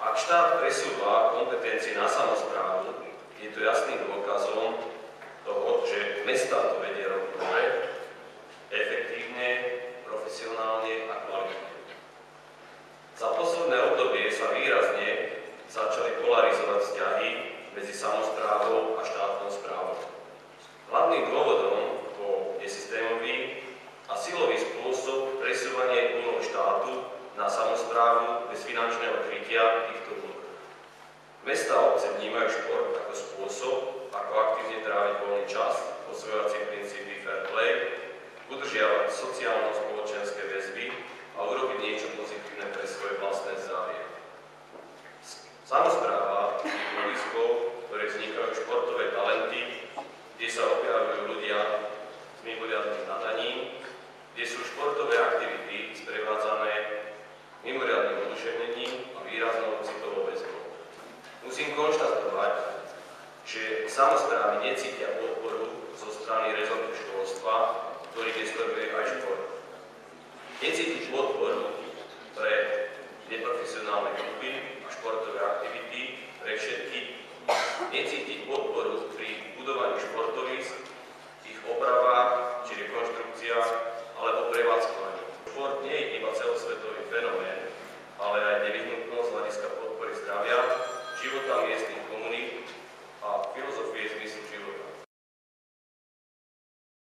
Ak štát presúva kompetencie na samosprávu, je to jasným dôkazom toho, že mestá to vedia robiť dobre, efektívne, profesionálne a kvalitne. Za posledné obdobie sa výrazne začali polarizovať vzťahy medzi samosprávou a štátnou správou. Hlavným dôvodom bol nesystémový a silový spôsob presúvania úloh štátu na samosprávu bez finančného krytia týchto úloh. Mestá a obce vnímajú šport ako spôsob, ako aktívne tráviť voľný čas, osvojovať si princípy fair play, udržiavať sociálno-spoločenské väzby a urobiť niečo pozitívne pre svoje vlastné zdravie. Samospráva je východiskou, ktoré vznikajú športové talenty, kde sa objavujú ľudia s mimoriadnym nadaním, kde sú športové aktivity sprevádzané mimoriadnym oduševnením a výraznou citovou väzbou. Musím konštatovať, že samosprávy necítia podporu zo strany rezortu školstva, ktorý gestoruje aj šport. Necítiť podporu pre neprofesionálne kluby a športové aktivity,